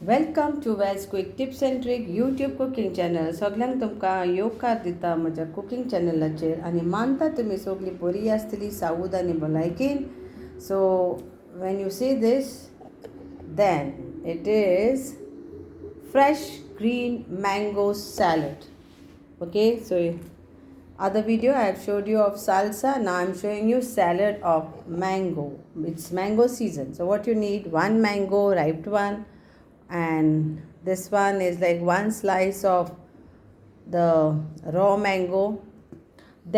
Welcome to Wells quick tips and trick YouTube cooking channel. सगळ्यांक तुमकां येवकार दिता म्हज्या कुकिंग चॅनलाचेर आनी मानता तुमी सगळीं बरी आसतली सावूद आनी भलायकेन. So when you see this then it is fresh green mango salad. Okay, so other video I have showed you of salsa. Now I'm showing you salad of mango. It's mango season, so what you need: one mango, ripe one, and this one is like one slice of the raw mango.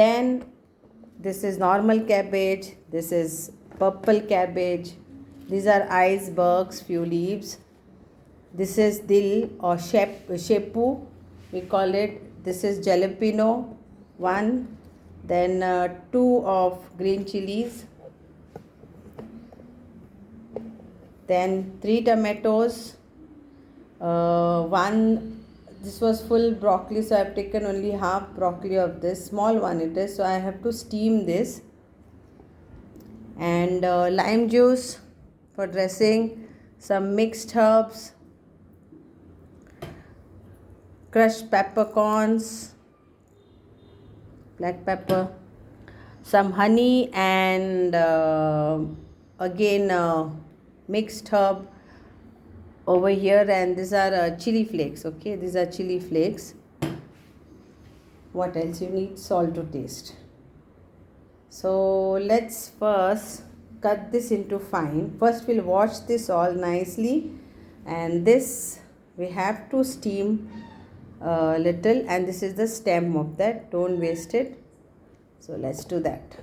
Then this is normal cabbage, this is purple cabbage, these are icebergs, few leaves. This is dil or shepu, we call it. This is jalapeno, one. Then two of green chilies. Then three tomatoes. One. This was full broccoli, so I have taken only half broccoli of this. Small one it is, so I have to steam this. And lime juice for dressing. Some mixed herbs. Crushed peppercorns, black pepper, some honey, and again mixed herb over here, and these are chili flakes. Okay, these are chili flakes. What else you need? Salt to taste. So let's first cut this into fine. First we'll wash this all nicely, and this we have to steam little, and this is the stem of that, don't waste it. So let's do that.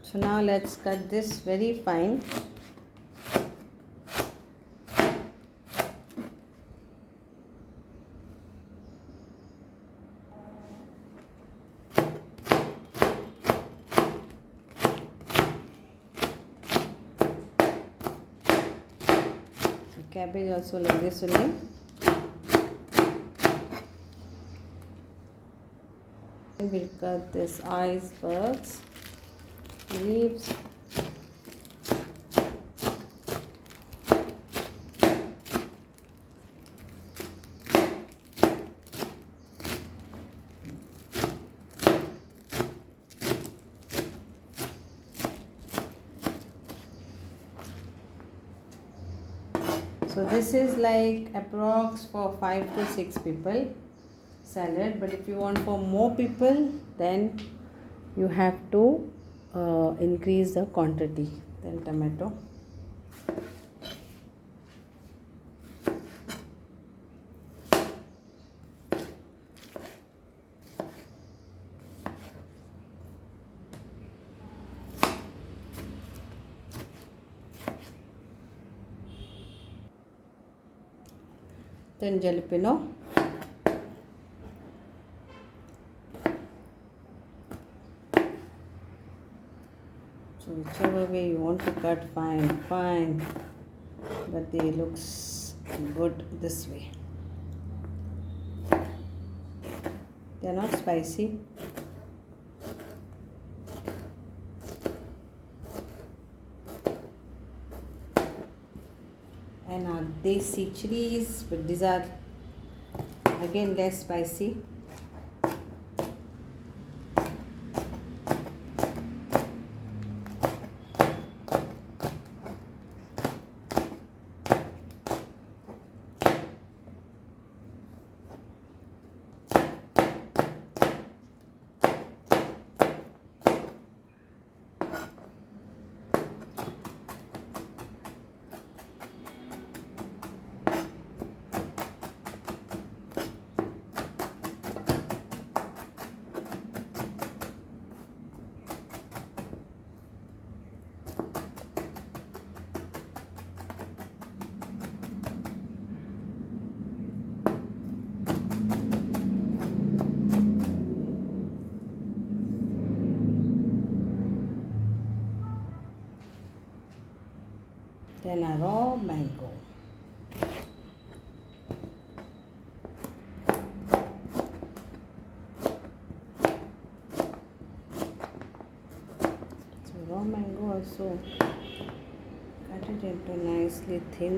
So now let's cut this very fine. So cabbage also like this only. We'll cut this icebergs, leaves, so this is like approx for 5 to 6 people salad, but if you want for more people, then you have to increase the quantity. Then tomato, then jalapeno. So whichever way you want to cut, fine, but they looks good this way. They are not spicy. And our desi chilies, but these are again less spicy. Then a raw mango. So raw mango also cut it into nicely thin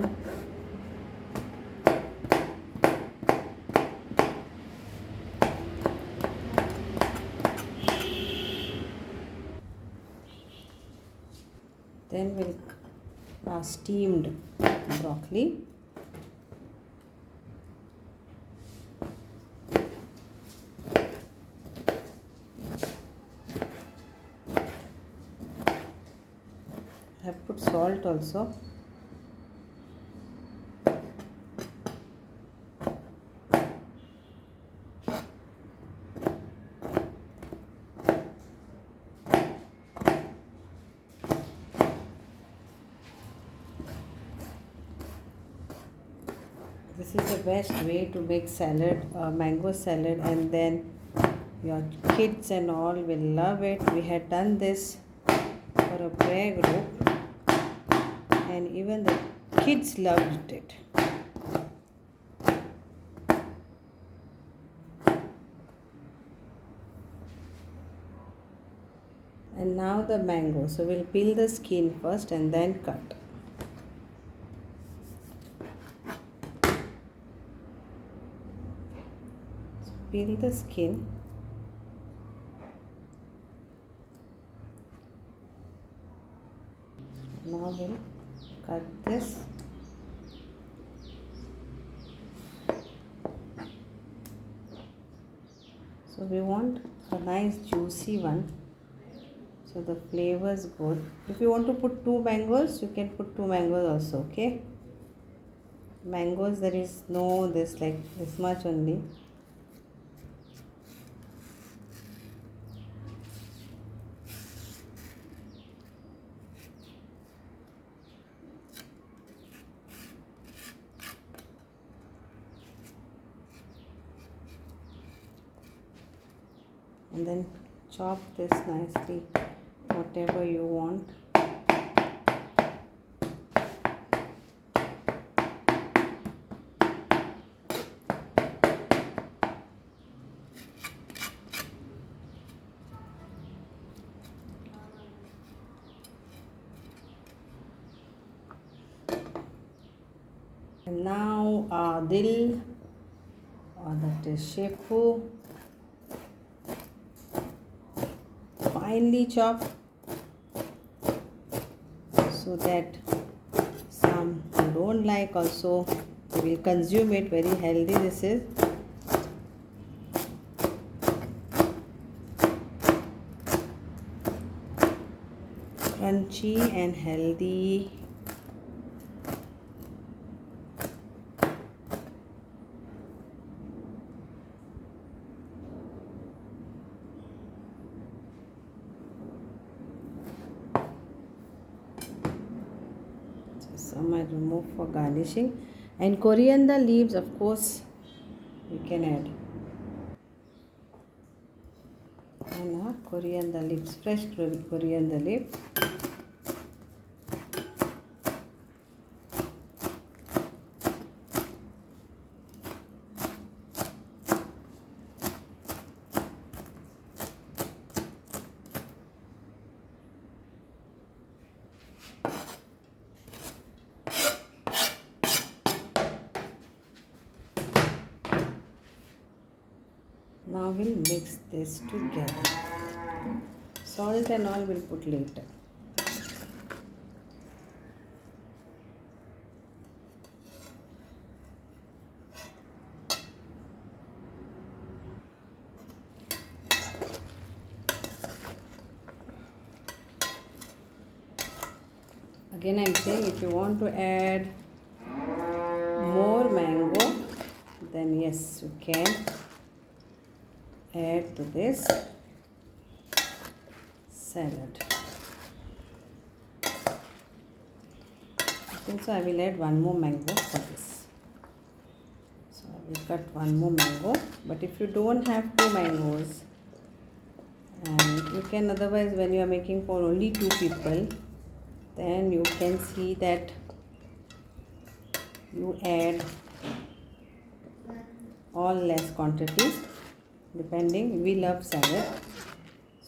Then we'll steamed broccoli. I have put salt also. This is the best way to make salad, mango salad, and then your kids and all will love it. We had done this for a prayer group and even the kids loved it. And now the mango. So we'll peel the skin first and then cut. So peel the skin. Now we'll cut this. So we want a nice juicy one, so the flavor is good. If you want to put 2 mangoes, you can put 2 mangoes also, okay? Mangoes, there is no this like this much only. And then chop this nicely, whatever you want. And now dill, or that is shepu, finely chopped, so that some who don't like also will consume it. Very healthy this is. Crunchy and healthy. Some I remove for garnishing, and coriander leaves, of course, you can add. And coriander leaves, fresh coriander leaves. Now we'll mix this together. Salt and all we'll put later. Again I'm saying, if you want to add more mango, then yes, you can add to this salad. I think so I will add one more mango for this. So I will cut one more mango, but if you don't have 2 mangoes, and you can, otherwise when you are making for only 2 people, then you can see that you add all less quantity depending. We love salad,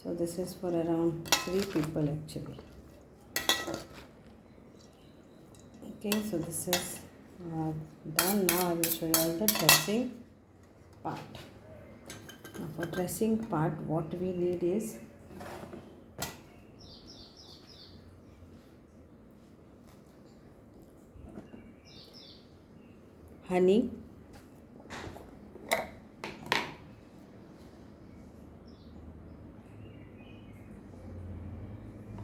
so this is for around 3 people actually. Okay, so this is done. Now I will show you all the dressing part. Now for dressing part, what we need is honey,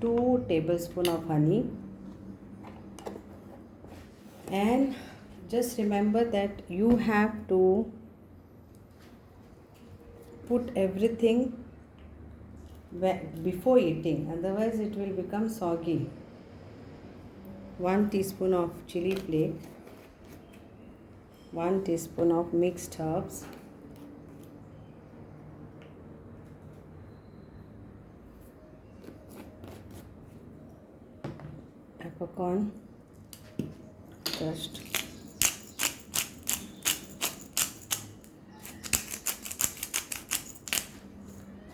2 tablespoons of honey, and just remember that you have to put everything before eating, otherwise it will become soggy. 1 teaspoon of chili flake, 1 teaspoon of mixed herbs, peppercorn crushed,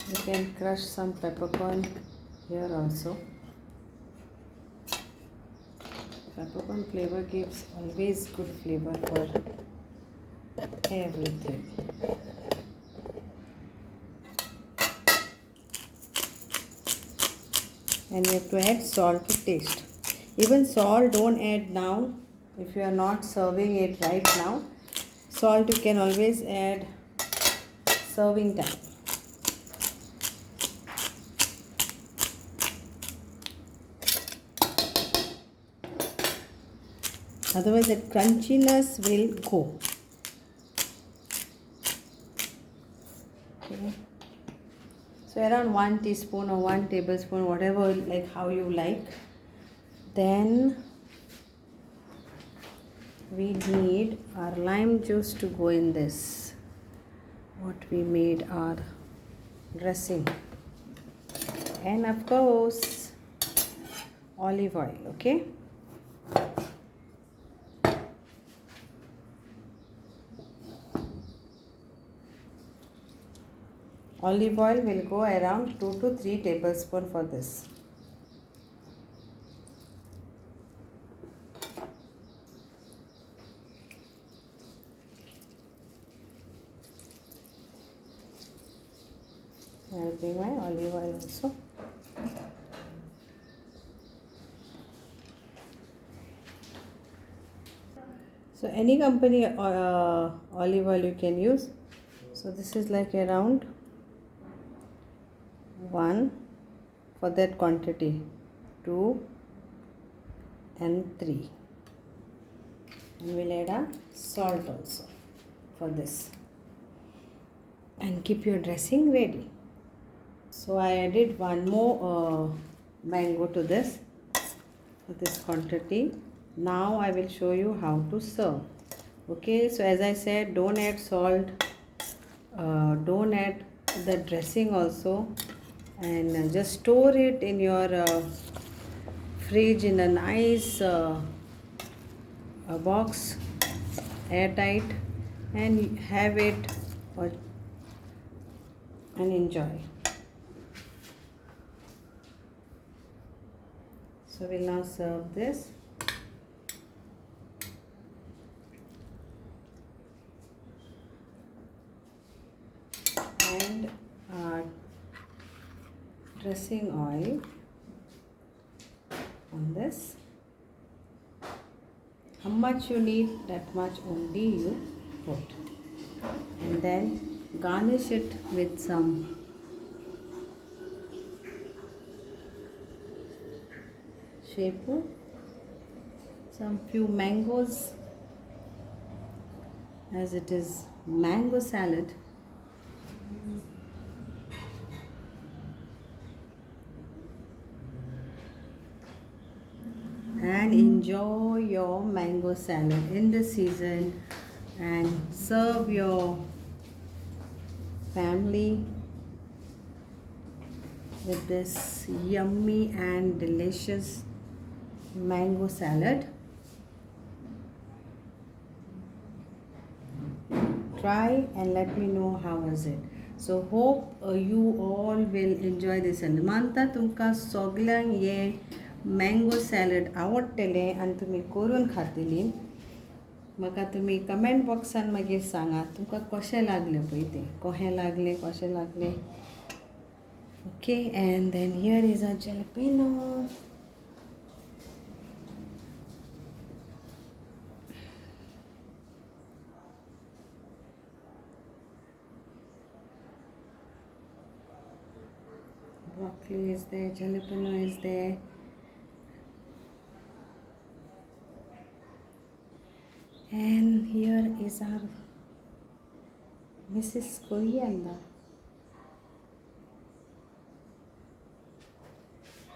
you can crush some peppercorn here also. Peppercorn flavor gives always good flavor for everything. And you have to add salt to taste. Even salt don't add now if you are not serving it right now. Salt you can always add serving time. Otherwise the crunchiness will go. Okay. So around 1 teaspoon or 1 tablespoon, whatever, like how you like. Then we need our lime juice to go in this, what we made our dressing, and of course olive oil. Okay, olive oil will go around 2 to 3 tablespoons for this. I will bring my olive oil also. So any company olive oil you can use. So this is like around 1 for that quantity, 2 and 3. And we'll add a salt also for this. And keep your dressing ready. So I added 1 more mango to this for this quantity. Now I will show you how to serve. Okay, so as I said, don't add salt, don't add the dressing also, and just store it in your fridge in a nice box, airtight, and have it and enjoy. So we'll now serve this. And dressing oil on this. How much you need, that much only you put. And then garnish it with some shepu, some few mangoes, as it is mango salad. And enjoy your mango salad in the season, and serve your family with this yummy and delicious mango salad. Try and let me know how was it. So hope you all will enjoy this. And मानता तुमका सगळ्यांक ये mango salad आवडटलें आनी तुमी करून खातली. म्हाका तुमी कमेंट बॉक्सान मागीर सांगा तुमकां कशें लागलें पळय तें, कशें लागलें, कशें लागलें. Okay, and then here is a jalapeno. broccoli is there, jalapeno is there. And here is our Mrs. Coriander.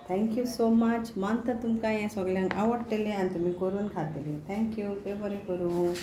Thank you so much. मानता तुमकां हें सगल्यांक आवडटलें आनी तुमी करून खातली. थँक्यू. पे बरें करूं.